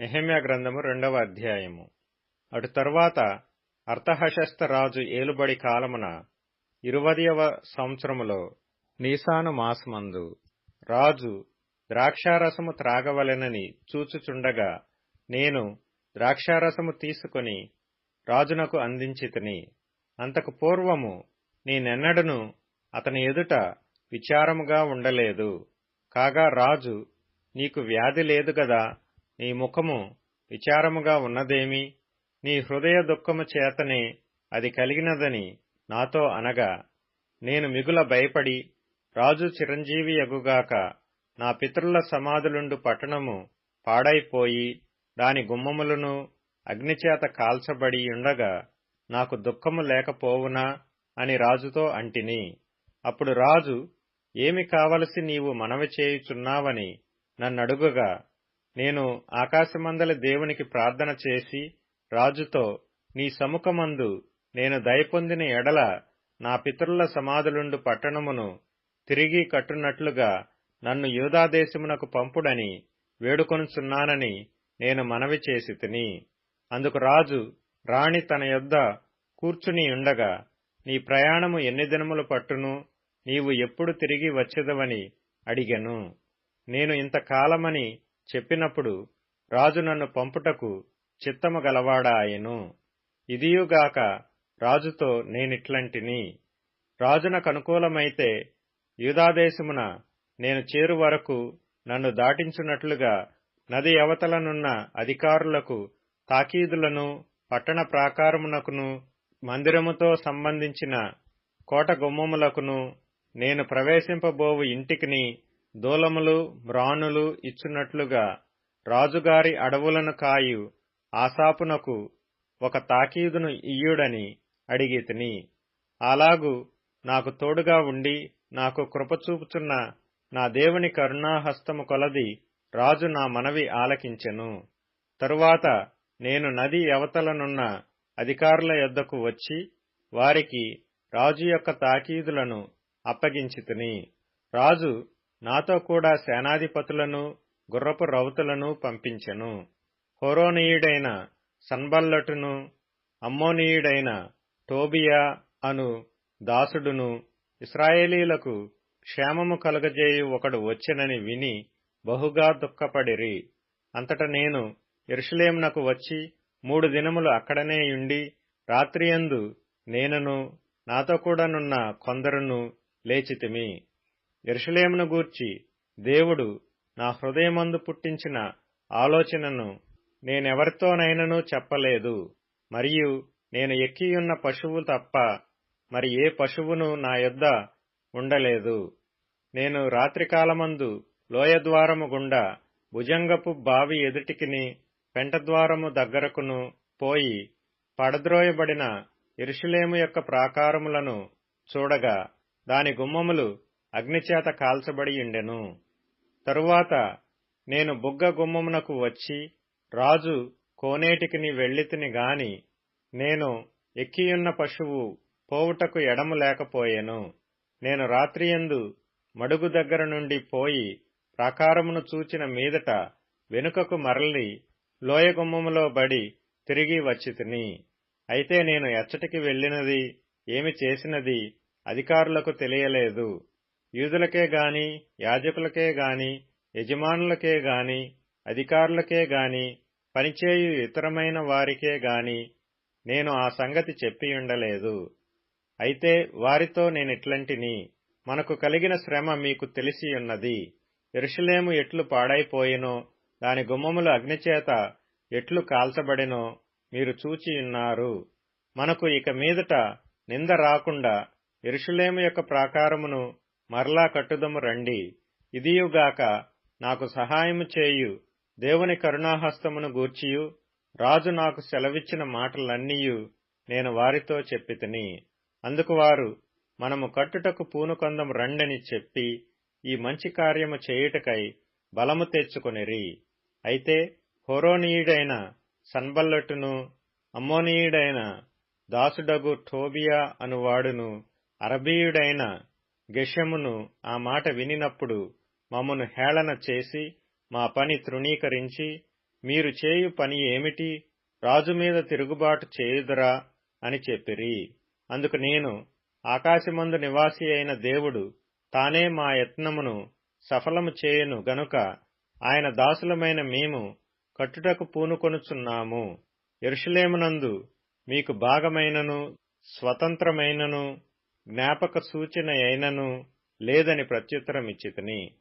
నెహెమ్యా గ్రంథము 2వ అధ్యాయము. అటు తరువాత అర్తహషస్త రాజు ఏలుబడి కాలమున 20వ సంవత్సరములో నీసాను మాసమందు రాజు ద్రాక్షారసము త్రాగవలెనని చూచుచుండగా నేను ద్రాక్షారసము తీసుకొని రాజునకు అందించితిని. అంతకు పూర్వము నేనెన్నడను అతని ఎదుట విచారముగా ఉండలేదు. కాగా రాజు, నీకు వ్యాధి లేదు గదా, నీ ముఖము విచారముగా ఉన్నదేమి? నీ హృదయ దుఃఖము చేతనే అది కలిగినదని నాతో అనగా, నేను మిగుల భయపడి, రాజు చిరంజీవియగుగాక, నా పితరుల సమాధులుండు పట్టణము పాడైపోయి దాని గుమ్మములను అగ్నిచేత కాల్చబడి ఉండగా నాకు దుఃఖము లేకపోవునా అని రాజుతో అంటిని. అప్పుడు రాజు, ఏమి కావలసి నీవు మనవి చేయుచున్నావని నన్నడుగగా, నేను ఆకాశమందలి దేవునికి ప్రార్థన చేసి రాజుతో, నీ సముఖమందు నేను దయపొందిన ఎడల నా పితరుల సమాధులుండు పట్టణమును తిరిగి కట్టునట్లుగా నన్ను యూదాదేశమునకు పంపుడని వేడుకొనుచున్నానని నేను మనవి చేసితిని. అందుకు రాజు రాణి తన యొద్ద కూర్చుని ఉండగా, నీ ప్రయాణము ఎన్ని దినములు పట్టును? నీవు ఎప్పుడు తిరిగి వచ్చెదవని అడిగెను. నేను ఇంతకాలమని చెప్పినప్పుడు రాజు నన్ను పంపుటకు చిత్తము గలవాడాయెను. ఇదియుగాక రాజుతో నేనిట్లంటిని, రాజునకనుకూలమైతే యూదాదేశమున నేను చేరు వరకు నన్ను దాటించున్నట్లుగా నది అవతలనున్న అధికారులకు తాకీదులను, పట్టణ ప్రాకారమునకును మందిరముతో సంబంధించిన కోట గుమ్మములకును నేను ప్రవేశింపబోవు ఇంటికిని దూలములు, మ్రానులు ఇచ్చున్నట్లుగా రాజుగారి అడవులను కాయు ఆసాపునకు ఒక తాకీదును ఇయ్యుడని అడిగితిని. అలాగు నాకు తోడుగా ఉండి నాకు కృపచూపుచున్న నా దేవుని కరుణాహస్తము కొలది రాజు నా మనవి ఆలకించెను. తరువాత నేను నది అవతలనున్న అధికారుల యొద్దకు వచ్చి వారికి రాజు యొక్క తాకీదులను అప్పగించితిని. రాజు నాతో కూడా సేనాధిపతులను, గుర్రపు రౌతులను పంపించెను. హోరోనీయుడైన సన్బల్లటును, అమ్మోనీయుడైన టోబియా అను దాసుడును, ఇశ్రాయేలీలకు క్షేమము కలుగజేయు ఒకడు వచ్చెనని విని బహుగా దుఃఖపడిరి. అంతట నేను యెరూషలేమునకు వచ్చి 3 దినములు అక్కడనే యుండి రాత్రియందు నేనును నాతో కూడానున్న కొందరును లేచితిమి. యెరూషలేమును గూర్చి దేవుడు నా హృదయమందు పుట్టించిన ఆలోచనను నేనెవరితోనైనను చెప్పలేదు. మరియు నేను ఎక్కియున్న పశువు తప్ప మరి ఏ పశువును నా యొద్ద ఉండలేదు. నేను రాత్రికాలమందు లోయద్వారము గుండా భుజంగపు బావి ఎదుటికిని పెంటద్వారము దగ్గరకును పోయి పడద్రోయబడిన యెరూషలేము యొక్క ప్రాకారములను చూడగా దాని గుమ్మములు అగ్నిచేత కాల్చబడియుండెను. తరువాత నేను బుగ్గ గుమ్మమునకు వచ్చి రాజు కోనేటికిని వెళ్ళితిని గాని నేను ఎక్కియున్న పశువు పోవుటకు ఎడము లేకపోయెను. నేను రాత్రియందు మడుగు దగ్గర నుండి పోయి ప్రాకారమును చూచిన మీదట వెనుకకు మరలి లోయగుమ్మములో బడి తిరిగి వచ్చితిని. అయితే నేను ఎచ్చటికి వెళ్ళినది, ఏమి చేసినది అధికారులకు తెలియలేదు. యూదులకే గాని, యాజకులకే గాని, యజమానులకే గాని, అధికారులకే గాని, పనిచేయు ఇతరమైన వారికే గాని నేను ఆ సంగతి చెప్పియుండలేదు. అయితే వారితో నేనిట్లంటిని, మనకు కలిగిన శ్రమ మీకు తెలిసియున్నది. యెరూషలేము ఎట్లు పాడైపోయెనో, దాని గుమ్మములు అగ్నిచేత ఎట్లు కాల్చబడెనో మీరు చూచియున్నారు. మనకు ఇక మీదట నింద రాకుండా యెరూషలేము యొక్క ప్రాకారమును మరలా కట్టుదము రండి. ఇదియుగాక నాకు సహాయము చేయు దేవుని కరుణాహస్తమును గూర్చియు రాజు నాకు సెలవిచ్చిన మాటలన్నీయు నేను వారితో చెప్పితిని. అందుకు వారు, మనము కట్టుటకు పూనుకొందము రండని చెప్పి ఈ మంచి కార్యము చేయుటకై బలము తెచ్చుకొనిరి. అయితే హోరోనీయుడైన సన్బల్లటును, అమ్మోనీయుడైన దాసుడగు టోబియా అనువాడును, అరబీయుడైన గెషెమును ఆ మాట వినినప్పుడు మమ్మను హేళన చేసి మా పని తృణీకరించి మీరు చేయు పని ఏమిటి? రాజు మీద తిరుగుబాటు చేయుదురా అని చెప్పిరి. అందుకు నేను, ఆకాశమందు నివాసి అయిన దేవుడు తానే మా యత్నమును సఫలము చేయును గనుక ఆయన దాసులమైన మేము కట్టుటకు పూనుకొనుచున్నాము. యెరూషలేమునందు మీకు భాగమైనను స్వతంత్రమైనను జ్ఞాపక సూచన అయినను లేదని ప్రత్యుత్తరమిచ్చితిని.